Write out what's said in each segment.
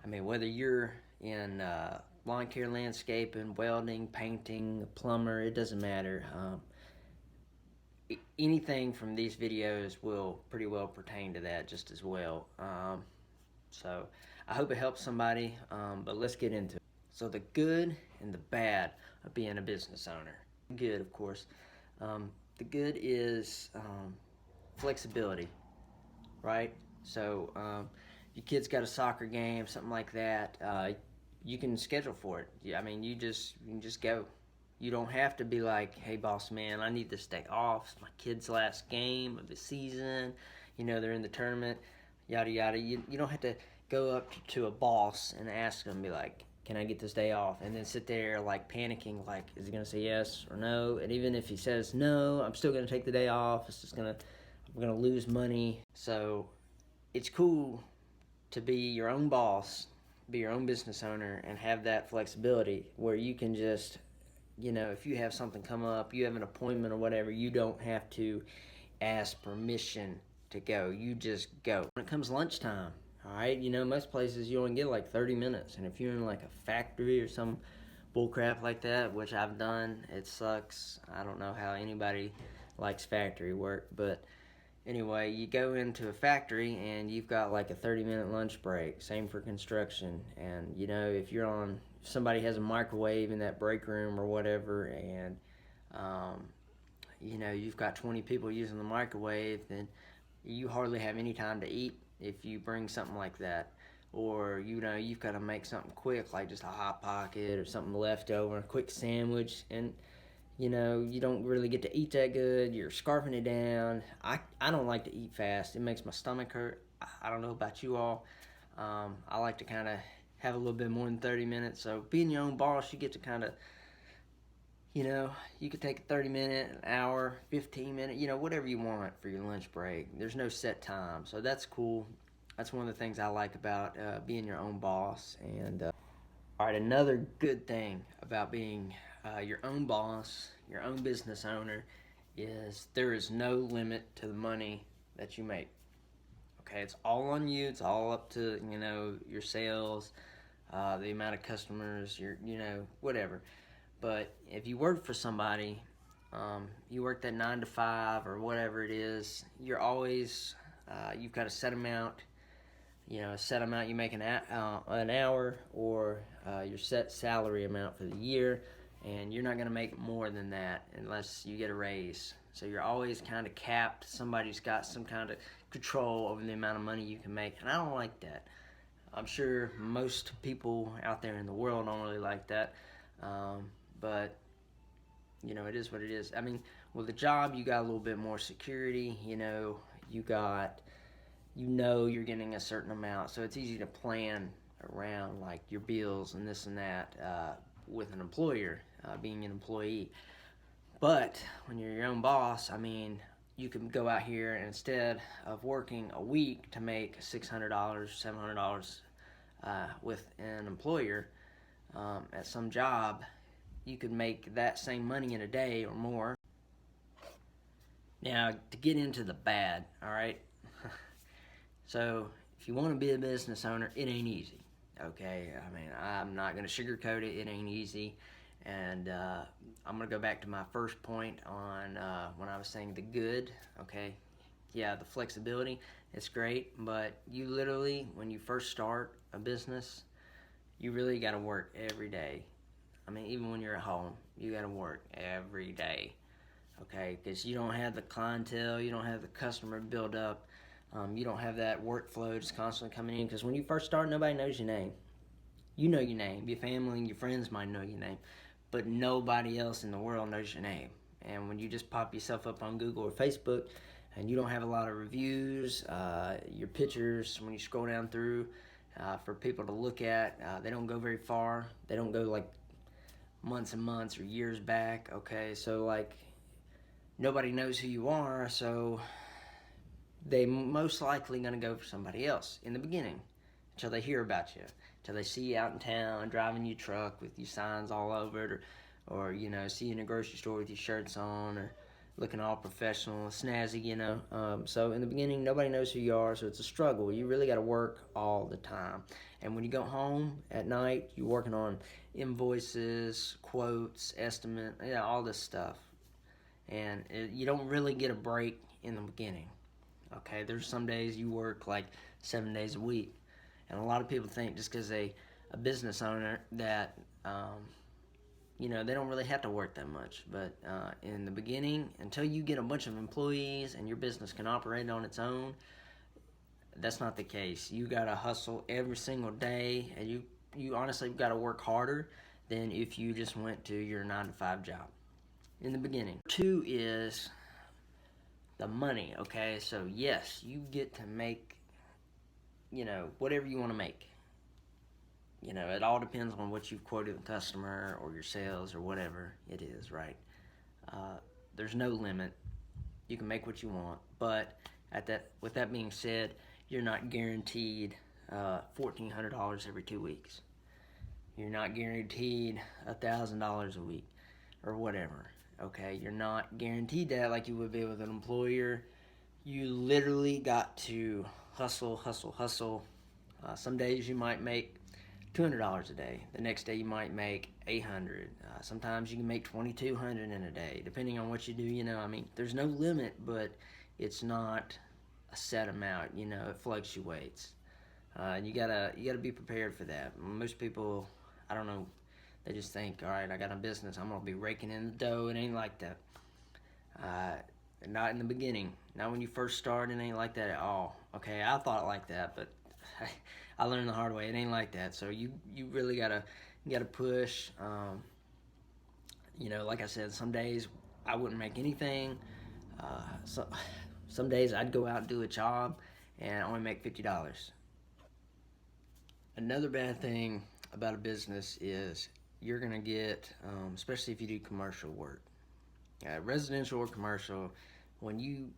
I mean, whether you're in lawn care, landscaping, welding, painting, a plumber, it doesn't matter. Anything from these videos will pretty well pertain to that just as well. So I hope it helps somebody, but let's get into it. So the good and the bad of being a business owner. Good, of course. The good is flexibility, right? So your kid's got a soccer game, something like that. You can schedule for it. Yeah, I mean, you can just go. You don't have to be like, hey, boss man, I need this day off. It's my kid's last game of the season. They're in the tournament, yada, yada. You don't have to go up to a boss and ask them, be like, can I get this day off? And then sit there like panicking, like, is he going to say yes or no? And even if he says no, I'm still going to take the day off. I'm going to lose money. So it's cool to be your own boss, be your own business owner, and have that flexibility where you can just, if you have something come up, you have an appointment or whatever, you don't have to ask permission to go. You just go. When it comes lunchtime, all right, most places you only get like 30 minutes. And if you're in like a factory or some bullcrap like that, which I've done, it sucks. I don't know how anybody likes factory work, but anyway, you go into a factory and you've got like a 30-minute lunch break. Same for construction. And if somebody has a microwave in that break room or whatever, and you've got 20 people using the microwave, then you hardly have any time to eat if you bring something like that. Or you've got to make something quick, like just a hot pocket or something leftover, a quick sandwich, and you don't really get to eat that good. You're scarfing it down. I don't like to eat fast. It makes my stomach hurt. I don't know about you all. I like to kind of have a little bit more than 30 minutes. So being your own boss, you get to kind of, you could take a 30-minute, an hour, 15-minute, whatever you want for your lunch break. There's no set time. So that's cool. That's one of the things I like about being your own boss. And all right, another good thing about being your own boss, your own business owner, is there is no limit to the money that you make. Okay, it's all on you. It's all up to your sales, the amount of customers, your whatever. But if you work for somebody, you work that 9 to 5 or whatever it is, you're always you've got a set amount. A set amount you make an hour, or your set salary amount for the year, and you're not going to make more than that unless you get a raise. So you're always kind of capped. Somebody's got some kind of control over the amount of money you can make, and I don't like that. I'm sure most people out there in the world don't really like that, but it is what it is. I mean, with a job, you got a little bit more security. You got you're getting a certain amount, so it's easy to plan around like your bills and this and that with an employer, being an employee. But when you're your own boss, I mean, you can go out here and instead of working a week to make $600, $700 with an employer at some job, you could make that same money in a day or more. Now, to get into the bad, all right? So, if you want to be a business owner, it ain't easy, okay? I mean, I'm not going to sugarcoat it. It ain't easy. And I'm going to go back to my first point on when I was saying the good, okay? Yeah, the flexibility, it's great. But you literally, when you first start a business, you really got to work every day. I mean, even when you're at home, you got to work every day, okay? Because you don't have the clientele, you don't have the customer build up. You don't have that workflow just constantly coming in, because when you first start, nobody knows your name. You know your name. Your family and your friends might know your name, but nobody else in the world knows your name. And when you just pop yourself up on Google or Facebook and you don't have a lot of reviews, your pictures, when you scroll down through for people to look at, they don't go very far. They don't go like months and months or years back, okay? So like nobody knows who you are, so they most likely going to go for somebody else in the beginning until they hear about you, until they see you out in town driving your truck with your signs all over it, or see you in a grocery store with your shirts on, or looking all professional, snazzy, So in the beginning, nobody knows who you are, so it's a struggle. You really got to work all the time. And when you go home at night, you're working on invoices, quotes, estimate, all this stuff. And you don't really get a break in the beginning. Okay, there's some days you work like 7 days a week, and a lot of people think just because they a business owner that they don't really have to work that much. But in the beginning, until you get a bunch of employees and your business can operate on its own, that's not the case. You gotta hustle every single day, and you honestly got to work harder than if you just went to your 9 to 5 job in the beginning. Two is the money. Okay, so yes, you get to make whatever you want to make. It all depends on what you've quoted the customer or your sales or whatever it is, right? There's no limit. You can make what you want, but with that being said, you're not guaranteed $1,400 every 2 weeks. You're not guaranteed $1,000 a week or whatever. Okay, you're not guaranteed that like you would be with an employer. You literally got to hustle, hustle, hustle. Some days you might make $200 a day. The next day you might make $800. Sometimes you can make $2,200 in a day, depending on what you do. There's no limit, but it's not a set amount. It fluctuates. You gotta be prepared for that. Most people, I don't know, they just think, all right, I got a business, I'm gonna be raking in the dough. It ain't like that. Not in the beginning. Not when you first start. It ain't like that at all. Okay, I thought like that, but I learned the hard way. It ain't like that. So you really gotta push. Like I said, some days I wouldn't make anything. Some days I'd go out and do a job and only make $50. Another bad thing about a business is you're gonna get, especially if you do commercial work, residential or commercial, when you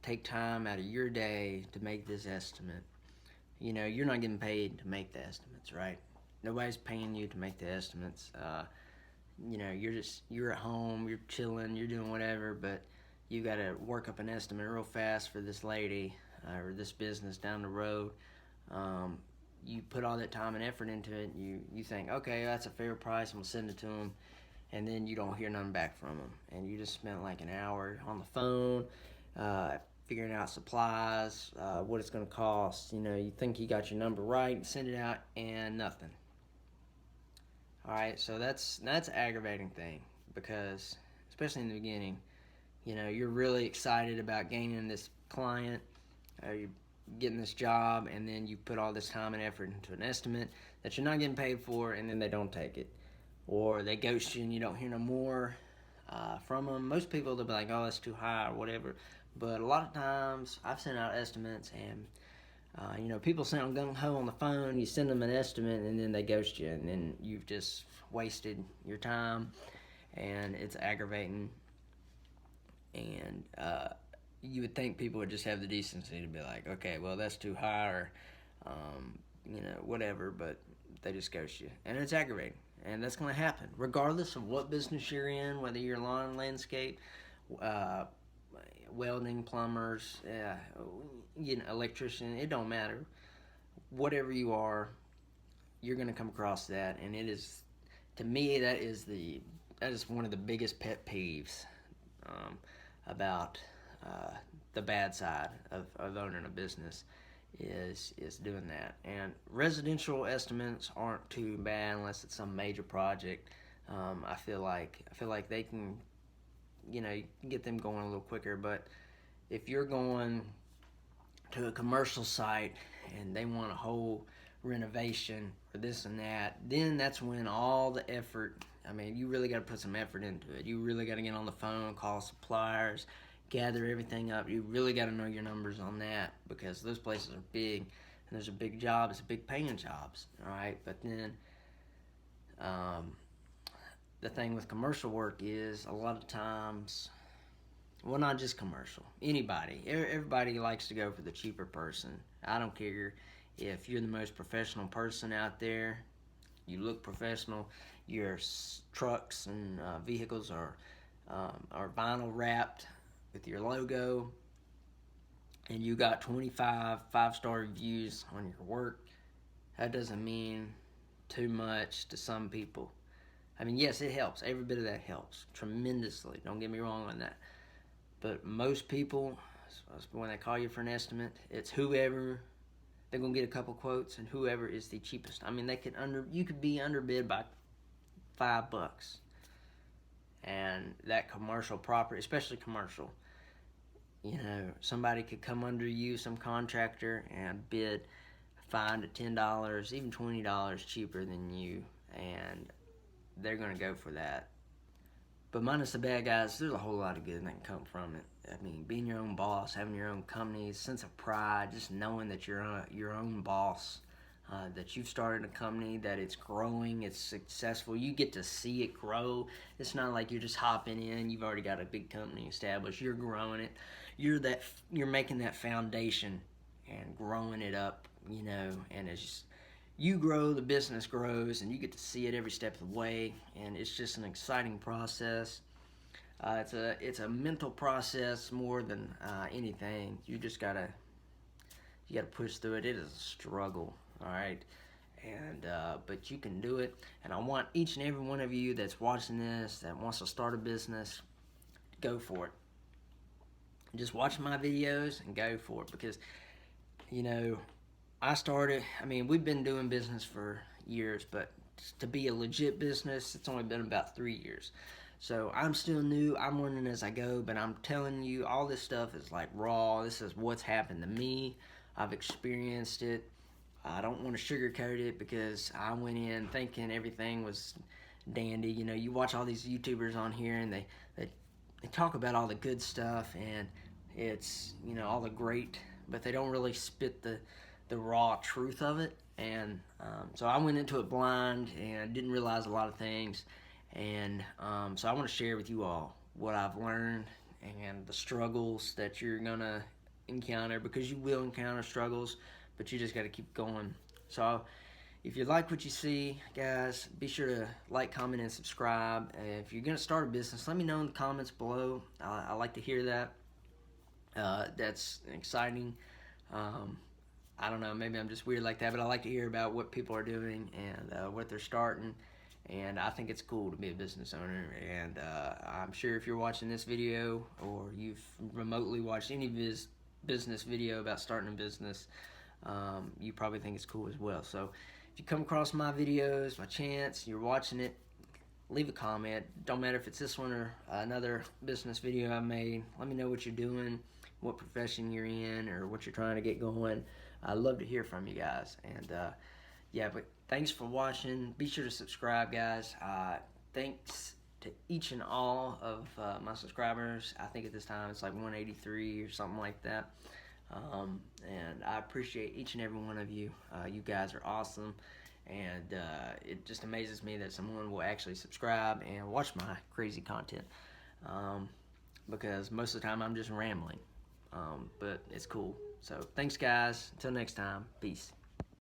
take time out of your day to make this estimate, you're not getting paid to make the estimates, right? Nobody's paying you to make the estimates. You're at home, you're chilling, you're doing whatever, but you got to work up an estimate real fast for this lady or this business down the road. You put all that time and effort into it. You think, okay, that's a fair price. I'm gonna send it to them, and then you don't hear nothing back from them, and you just spent like an hour on the phone. Figuring out supplies, what it's going to cost. You think you got your number right, send it out, and nothing. All right, so that's aggravating thing, because especially in the beginning, you're really excited about gaining this client, you're getting this job, and then you put all this time and effort into an estimate that you're not getting paid for, and then they don't take it, or they ghost you and you don't hear no more from them. Most people, they'll be like, oh, that's too high or whatever. But a lot of times, I've sent out estimates, and people sound gung-ho on the phone. You send them an estimate, and then they ghost you, and then you've just wasted your time, and it's aggravating. And you would think people would just have the decency to be like, okay, well, that's too high, or whatever, but they just ghost you, and it's aggravating. And that's going to happen, regardless of what business you're in, whether you're lawn and landscape, welding, plumbers, electrician. It don't matter. Whatever you are, you're going to come across that, and it is, to me, that is one of the biggest pet peeves about the bad side of owning a business. Is doing that. And residential estimates aren't too bad unless it's some major project. I feel like they can, get them going a little quicker. But if you're going to a commercial site and they want a whole renovation or this and that, then that's when all the effort, you really got to put some effort into it. You really got to get on the phone, call suppliers, gather everything up. You really got to know your numbers on that, because those places are big, and there's a big job. It's a big paying jobs, all right? But then the thing with commercial work is a lot of times, well, not just commercial, everybody likes to go for the cheaper person. I don't care if you're the most professional person out there. You look professional. Your trucks and vehicles are vinyl wrapped. with your logo and you got 25 5-star reviews on your work, that doesn't mean too much to some people. I mean, yes, it helps. Every bit of that helps tremendously. Don't get me wrong on that. But most people, when they call you for an estimate, it's whoever, they're gonna get a couple quotes, and whoever is the cheapest. I mean, you could be underbid by $5, and that commercial property, especially commercial, somebody could come under you, some contractor, and bid $5 to $10, even $20 cheaper than you, and they're gonna go for that. But minus the bad guys, there's a whole lot of good that can come from it. I mean, being your own boss, having your own company, sense of pride, just knowing that you're your own boss, that you've started a company, that it's growing, it's successful. You get to see it grow. It's not like you're just hopping in. You've already got a big company established. You're growing it. You're making that foundation and growing it up, and it's just, you grow, the business grows, and you get to see it every step of the way, and it's just an exciting process. It's a mental process more than anything. You gotta push through it. It is a struggle, all right, and but you can do it. And I want each and every one of you that's watching this, that wants to start a business, go for it. Just watch my videos and go for it, because we've been doing business for years, but to be a legit business, it's only been about 3 years. So I'm still new. I'm learning as I go, but I'm telling you, all this stuff is like raw. This is what's happened to me. I've experienced it. I don't want to sugarcoat it, because I went in thinking everything was dandy. You watch all these YouTubers on here, and they talk about all the good stuff, and it's, all the great, but they don't really spit the raw truth of it. And so I went into it blind and didn't realize a lot of things, and so I want to share with you all what I've learned and the struggles that you're gonna encounter, because you will encounter struggles, but you just got to keep going. So if you like what you see, guys, be sure to like, comment, and subscribe. If you're gonna start a business, let me know in the comments below. I like to hear that. That's exciting. I don't know, maybe I'm just weird like that, but I like to hear about what people are doing and what they're starting, and I think it's cool to be a business owner. And I'm sure if you're watching this video, or you've remotely watched any business video about starting a business, you probably think it's cool as well. So if you come across my videos by chance, you're watching it, leave a comment. Don't matter if it's this one or another business video I made. Let me know what you're doing, what profession you're in, or what you're trying to get going. I'd love to hear from you guys. And yeah, but thanks for watching. Be sure to subscribe, guys. Thanks to each and all of my subscribers. I think at this time it's like 183 or something like that. And I appreciate each and every one of you. You guys are awesome. And it just amazes me that someone will actually subscribe and watch my crazy content, because most of the time I'm just rambling, but it's cool. So thanks, guys. Until next time, peace.